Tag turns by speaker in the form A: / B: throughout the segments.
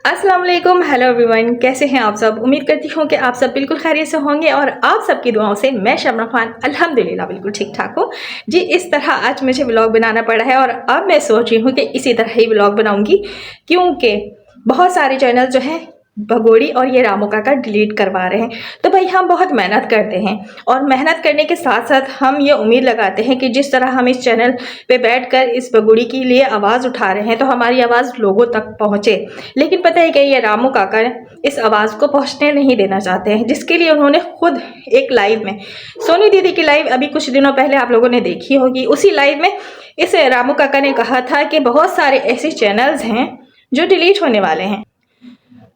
A: अस्सलाम वालेकुम, hello everyone, कैसे हैं आप सब। उम्मीद करती हूँ कि आप सब बिल्कुल खैरियत से होंगे और आप सबकी दुआओं से मैं शबनम खान अल्हम्दुलिल्लाह बिल्कुल ठीक ठाक हूँ जी। इस तरह आज मुझे व्लॉग बनाना पड़ा है और अब मैं सोच रही हूँ कि इसी तरह ही व्लॉग बनाऊंगी, क्योंकि बहुत सारे चैनल जो हैं भगोड़ी और ये रामू काका डिलीट करवा रहे हैं। तो भाई हम बहुत मेहनत करते हैं और मेहनत करने के साथ साथ हम ये उम्मीद लगाते हैं कि जिस तरह हम इस चैनल पे बैठकर इस भगोड़ी के लिए आवाज़ उठा रहे हैं तो हमारी आवाज़ लोगों तक पहुँचे। लेकिन पता है कि ये रामू काका इस आवाज़ को पहुँचने नहीं देना चाहते हैं, जिसके लिए उन्होंने खुद एक लाइव में, सोनी दीदी की लाइव अभी कुछ दिनों पहले आप लोगों ने देखी होगी, उसी लाइव में इस रामू काका ने कहा था कि बहुत सारे ऐसे चैनल्स हैं जो डिलीट होने वाले हैं।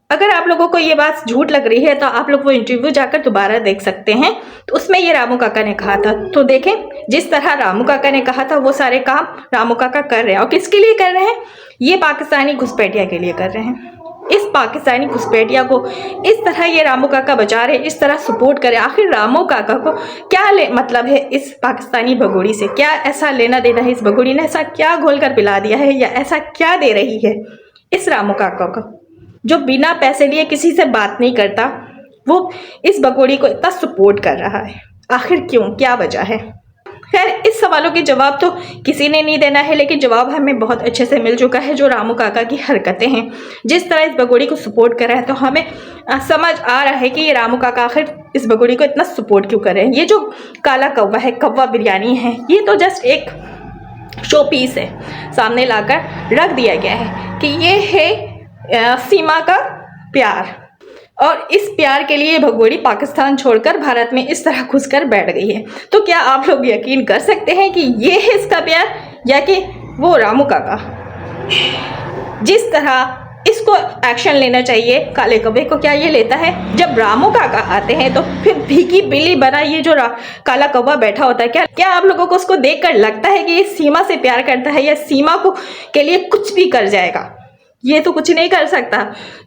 A: अगर आप लोगों को ये बात झूठ लग रही है तो आप लोग वो इंटरव्यू जाकर दोबारा देख सकते हैं। तो उसमें ये रामू काका ने कहा था, तो देखें जिस तरह रामू काका ने कहा था वो सारे काम रामू काका कर रहे हैं। और किसके लिए कर रहे हैं? ये पाकिस्तानी घुसपैठिया के लिए कर रहे हैं। इस पाकिस्तानी घुसपैठिया को इस तरह ये रामू काका बचा रहे, इस तरह सपोर्ट करे। आखिर रामू काका को क्या मतलब है इस पाकिस्तानी भगोड़ी से? क्या ऐसा लेना देना है? इस भगोड़ी ने ऐसा क्या घोल कर पिला दिया है या ऐसा क्या दे रही है इस रामू काका को, जो बिना पैसे लिए किसी से बात नहीं करता, वो इस भगोड़ी को इतना सपोर्ट कर रहा है? आखिर क्यों, क्या वजह है? खैर इस सवालों के जवाब तो किसी ने नहीं देना है, लेकिन जवाब हमें बहुत अच्छे से मिल चुका है। जो रामू काका की हरकतें हैं, जिस तरह इस भगोड़ी को सपोर्ट कर रहा है, तो हमें समझ आ रहा है कि ये रामू काका आखिर इस भगोड़ी को इतना सपोर्ट क्यों कर रहे हैं। ये जो काला कौवा है, कौवा बिरयानी है, ये तो जस्ट एक शो पीस है, सामने लाकर रख दिया गया है कि ये है सीमा का प्यार। और इस प्यार के लिए भगोड़ी पाकिस्तान छोड़कर भारत में इस तरह घुसकर बैठ गई है। तो क्या आप लोग यकीन कर सकते हैं कि ये है इसका प्यार या कि वो रामू काका? जिस तरह इसको एक्शन लेना चाहिए काले कौवे को, क्या ये लेता है? जब रामू काका आते हैं तो फिर भीगी बिल्ली बना ये जो काला कौवा बैठा होता है, क्या आप लोगों को उसको देखकर लगता है कि ये सीमा से प्यार करता है या सीमा को के लिए कुछ भी कर जाएगा? ये तो कुछ नहीं कर सकता।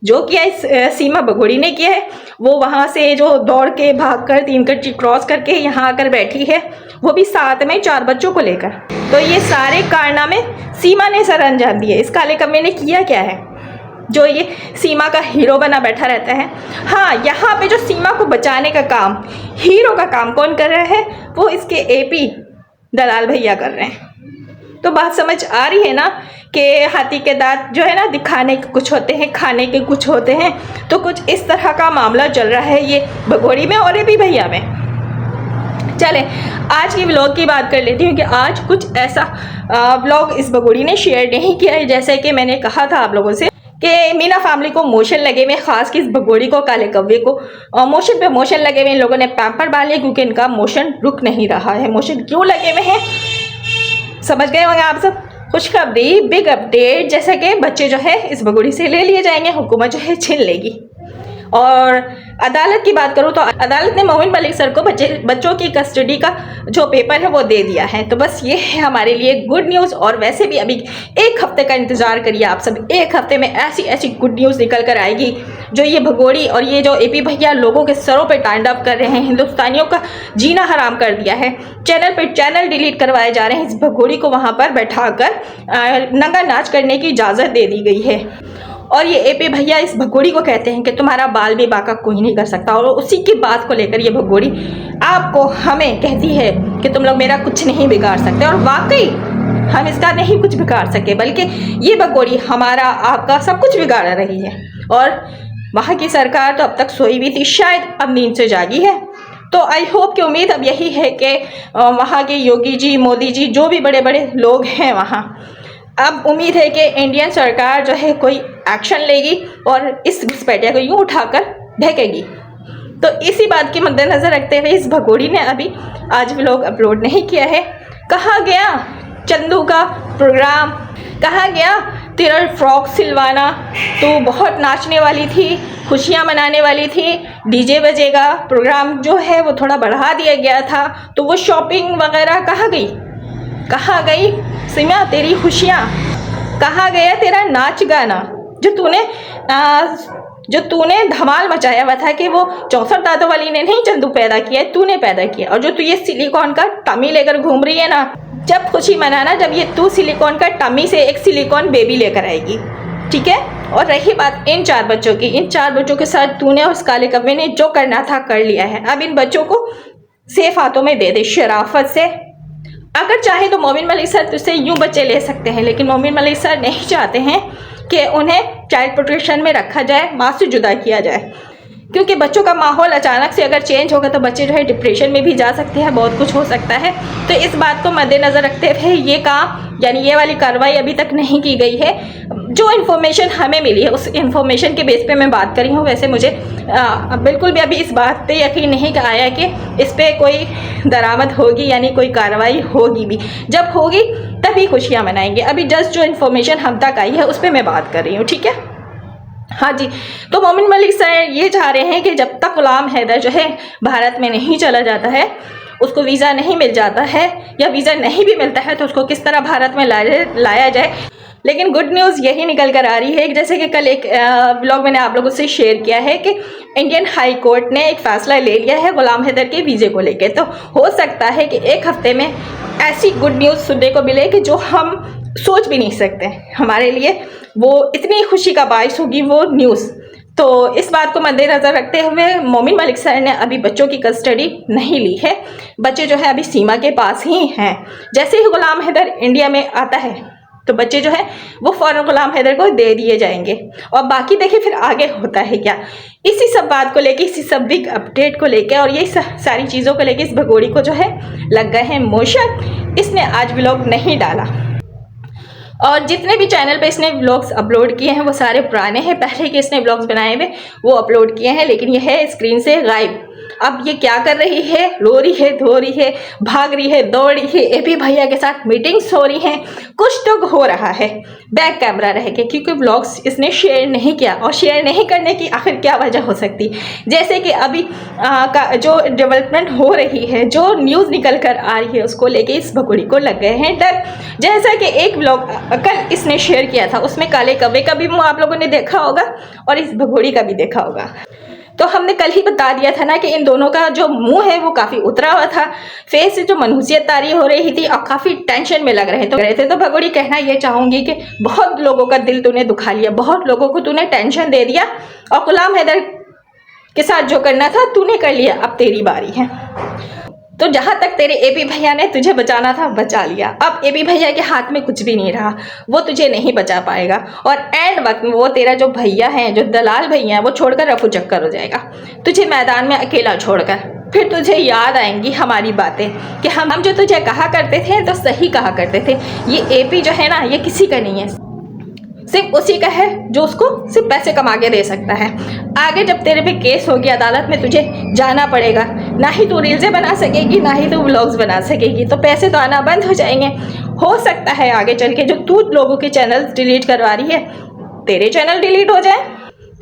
A: जो किया इस सीमा भगोड़ी ने किया है, वो वहाँ से जो दौड़ के भागकर 3 कच्ची क्रॉस करके यहाँ आकर बैठी है, वो भी साथ में 4 बच्चों को लेकर। तो ये सारे कारनामे सीमा ने सर अंजाम दिए। इस काले कौवे ने किया क्या है जो ये सीमा का हीरो बना बैठा रहता है? हाँ, यहाँ पे जो सीमा को बचाने का काम, हीरो का काम कौन कर रहा है? वो इसके एपी दलाल भैया कर रहे हैं। तो बात समझ आ रही है ना कि हाथी के दांत जो है ना, दिखाने के कुछ होते हैं, खाने के कुछ होते हैं। तो कुछ इस तरह का मामला चल रहा है ये भगोड़ी में और भी भैया में। चले आज की व्लॉग की बात कर लेती हूँ कि आज कुछ ऐसा व्लॉग इस भगोड़ी ने शेयर नहीं किया है। जैसे कि मैंने कहा था आप लोगों से कि मीना फैमिली को मोशन लगे हुए, खास की इस भगोड़ी को, काले कौवे को मोशन पे मोशन लगे हुए। इन लोगों ने पैम्पर बांध लिया क्योंकि इनका मोशन रुक नहीं रहा है। मोशन क्यों लगे हुए हैं समझ गए होंगे आप सब। खुशखबरी, बिग अपडेट, जैसे कि बच्चे जो है इस भगोड़ी से ले लिए जाएंगे, हुकूमत जो है छीन लेगी। और अदालत की बात करूँ तो अदालत ने मोमिन मलिक सर को बच्चों की कस्टडी का जो पेपर है वो दे दिया है। तो बस ये है हमारे लिए गुड न्यूज़। और वैसे भी अभी 1 हफ्ते का इंतज़ार करिए आप सब। 1 हफ्ते में ऐसी ऐसी गुड न्यूज़ निकल कर आएगी जो ये भगोड़ी और ये जो एपी भैया लोगों के सरों पे तांडव कर रहे हैं, हिंदुस्तानियों का जीना हराम कर दिया है। चैनल पे चैनल डिलीट करवाए जा रहे हैं। इस भगोड़ी को वहाँ पर बैठाकर नंगा नाच करने की इजाज़त दे दी गई है। और ये एपी भैया इस भगोड़ी को कहते हैं कि तुम्हारा बाल भी बाका कोई नहीं कर सकता। और उसी की बात को लेकर ये भगोड़ी आपको, हमें कहती है कि तुम लोग मेरा कुछ नहीं बिगाड़ सकते। और वाकई हम इसका नहीं कुछ बिगाड़ सके, बल्कि ये भगोड़ी हमारा आपका सब कुछ बिगाड़ रही है। और वहाँ की सरकार तो अब तक सोई भी थी, शायद अब नींद से जागी है। तो आई होप कि उम्मीद अब यही है कि वहाँ के योगी जी, मोदी जी, जो भी बड़े बड़े लोग हैं वहाँ, अब उम्मीद है कि इंडियन सरकार जो है कोई एक्शन लेगी और इस घुसपैठिया को यूँ उठाकर फेंकेगी। तो इसी बात के मद्देनजर रखते हुए इस भगोड़ी ने अभी आज व्लॉग अपलोड नहीं किया है। कहाँ गया चंदू का प्रोग्राम? कहाँ गया तेरा फ्रॉक सिलवाना? तो बहुत नाचने वाली थी, खुशियाँ मनाने वाली थी, डीजे बजेगा, प्रोग्राम जो है वो थोड़ा बढ़ा दिया गया था। तो वो शॉपिंग वगैरह कहाँ गई? कहाँ गई सीमा तेरी खुशियाँ? कहाँ गया तेरा नाच गाना जो तूने धमाल मचाया हुआ था? कि वो 64 दांतों वाली ने नहीं चंदू पैदा किया है, तूने पैदा किया। और जो तू ये सिलिकॉन का टमी लेकर घूम रही है ना, जब खुशी मनाना जब ये तू सिलिकॉन का टमी से एक सिलिकॉन बेबी लेकर आएगी, ठीक है? और रही बात इन 4 बच्चों की, इन 4 बच्चों के साथ तूने और उस काले कव्वे ने जो करना था कर लिया है। अब इन बच्चों को सेफ हाथों में दे दे शराफत से। अगर चाहे तो मोमिन मलिक सर तुझसे यूं बच्चे ले सकते हैं, लेकिन मोमिन मलिक सर नहीं चाहते हैं कि उन्हें चाइल्ड प्रोटेक्शन में रखा जाए, माँ से जुदा किया जाए, क्योंकि बच्चों का माहौल अचानक से अगर चेंज होगा तो बच्चे जो है डिप्रेशन में भी जा सकते हैं, बहुत कुछ हो सकता है। तो इस बात को मद्देनज़र रखते हुए ये काम यानी ये वाली कार्रवाई अभी तक नहीं की गई है। जो इन्फॉर्मेशन हमें मिली है उस इन्फॉर्मेशन के बेस पे मैं बात कर रही हूँ। वैसे मुझे बिल्कुल भी अभी इस बात पे यकीन नहीं आया कि इस पर कोई दरामद होगी यानी कोई कार्रवाई होगी भी। जब होगी तभी खुशियाँ मनाएंगे। अभी जस्ट जो इन्फॉर्मेशन हम तक आई है उस पर मैं बात कर रही हूँ, ठीक है। हाँ जी, तो मोमिन मलिक सर ये चाह रहे हैं कि जब तक गुलाम हैदर जो है भारत में नहीं चला जाता है, उसको वीज़ा नहीं मिल जाता है या वीज़ा नहीं भी मिलता है तो उसको किस तरह भारत में लाया जाए। लेकिन गुड न्यूज़ यही निकल कर आ रही है, जैसे कि कल एक ब्लॉग मैंने आप लोगों से शेयर किया है कि इंडियन हाई कोर्ट ने एक फ़ैसला ले लिया है गुलाम हैदर के वीज़े को लेकर। तो हो सकता है कि एक हफ्ते में ऐसी गुड न्यूज़ सुनने को मिले कि जो हम सोच भी नहीं सकते। हमारे लिए वो इतनी खुशी का बायस होगी वो न्यूज़। तो इस बात को मद्देनज़र रखते हुए मोमिन मलिक सर ने अभी बच्चों की कस्टडी नहीं ली है। बच्चे जो है अभी सीमा के पास ही हैं। जैसे ही गुलाम हैदर इंडिया में आता है तो बच्चे जो है वो फ़ौरन गुलाम हैदर को दे दिए जाएंगे। और बाकी देखिए फिर आगे होता है क्या। इसी सब बात को लेके, इसी सब बिग अपडेट को लेके और ये सारी चीज़ों को लेके इस भगोड़ी को जो है लग गए हैं मोशन। इसने आज व्लॉग नहीं डाला और जितने भी चैनल पे इसने व्लॉग्स अपलोड किए हैं वो सारे पुराने हैं, पहले के इसने व्लॉग्स बनाए हुए वो अपलोड किए हैं, लेकिन ये है स्क्रीन से गायब। अब ये क्या कर रही है, रो रही है, धो रही है, भाग रही है, दौड़ रही है, एपी भैया के साथ मीटिंग्स हो रही हैं, कुछ तो हो रहा है बैक कैमरा रह के, क्योंकि व्लॉग्स इसने शेयर नहीं किया। और शेयर नहीं करने की आखिर क्या वजह हो सकती, जैसे कि अभी जो डेवलपमेंट हो रही है, जो न्यूज़ निकल कर आ रही है उसको लेके इस भगोड़ी को लग गए हैं डर। जैसा कि एक व्लॉग कल इसने शेयर किया था उसमें काले कव्वे का भी मुँह आप लोगों ने देखा होगा और इस भगोड़ी का भी देखा होगा। तो हमने कल ही बता दिया था ना कि इन दोनों का जो मुंह है वो काफ़ी उतरा हुआ था, फेस से जो मनहूसियत तारी हो रही थी और काफ़ी टेंशन में लग रहे थे। तो भगोड़ी कहना ये चाहूँगी कि बहुत लोगों का दिल तूने दुखा लिया, बहुत लोगों को तूने टेंशन दे दिया और गुलाम हैदर के साथ जो करना था तूने कर लिया, अब तेरी बारी है। तो जहाँ तक तेरे एपी भैया ने तुझे बचाना था बचा लिया, अब एपी भैया के हाथ में कुछ भी नहीं रहा, वो तुझे नहीं बचा पाएगा। और एंड वक्त में वो तेरा जो भैया है, जो दलाल भैया है, वो छोड़कर रफू चक्कर हो जाएगा तुझे मैदान में अकेला छोड़कर। फिर तुझे याद आएंगी हमारी बातें कि हम जो तुझे कहा करते थे तो सही कहा करते थे। ये एपी जो है ना ये किसी का नहीं है, सिर्फ उसी का है जो उसको सिर्फ पैसे कमा के दे सकता है। आगे जब तेरे पे केस होगी अदालत में तुझे जाना पड़ेगा, ना ही तू रील्सें बना सकेगी ना ही तू व्लॉग्स बना सकेगी, तो पैसे तो आना बंद हो जाएंगे। हो सकता है आगे चल के जो तू लोगों के चैनल डिलीट करवा रही है तेरे चैनल डिलीट हो जाए,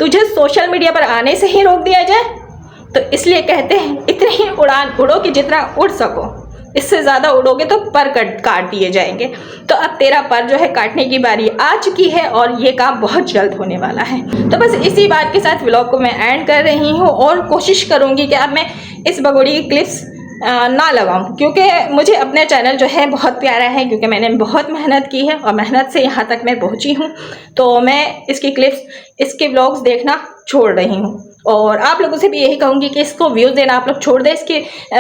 A: तुझे सोशल मीडिया पर आने से ही रोक दिया जाए। तो इसलिए कहते हैं इतने ही उड़ान उड़ो कि जितना उड़ सको, इससे ज़्यादा उड़ोगे तो पर काट दिए जाएंगे। तो अब तेरा पर जो है काटने की बारी आ चुकी है और ये काम बहुत जल्द होने वाला है। तो बस इसी बात के साथ व्लॉग को मैं एंड कर रही हूँ और कोशिश करूँगी कि अब मैं इस भगोड़ी की क्लिप्स ना लगाऊं, क्योंकि मुझे अपना चैनल जो है बहुत प्यारा है, क्योंकि मैंने बहुत मेहनत की है और मेहनत से यहाँ तक मैं पहुँची हूँ। तो मैं इसकी क्लिप्स, इसके व्लॉग्स देखना छोड़ रही हूँ और आप लोगों से भी यही कहूँगी कि इसको व्यूज़ देना आप लोग छोड़ दें, इसके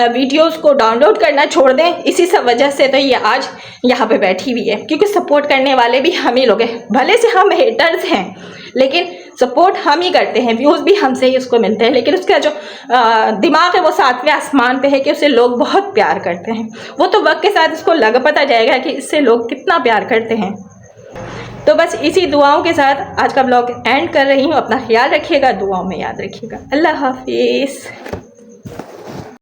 A: वीडियोस को डाउनलोड करना छोड़ दें। इसी सब वजह से तो ये आज यहाँ पे बैठी हुई है, क्योंकि सपोर्ट करने वाले भी हम ही लोग हैं। भले से हम हेटर्स हैं लेकिन सपोर्ट हम ही करते हैं, व्यूज़ भी हमसे ही उसको मिलते हैं, लेकिन उसका जो दिमाग है वो 7वें आसमान पे है कि उसे लोग बहुत प्यार करते हैं। वो तो वक्त के साथ इसको लग पता जाएगा कि इससे लोग कितना प्यार करते हैं। तो बस इसी दुआओं के साथ आज का ब्लॉग एंड कर रही हूँ। अपना ख्याल रखिएगा, दुआओं में याद रखिएगा। अल्लाह हाफिज़।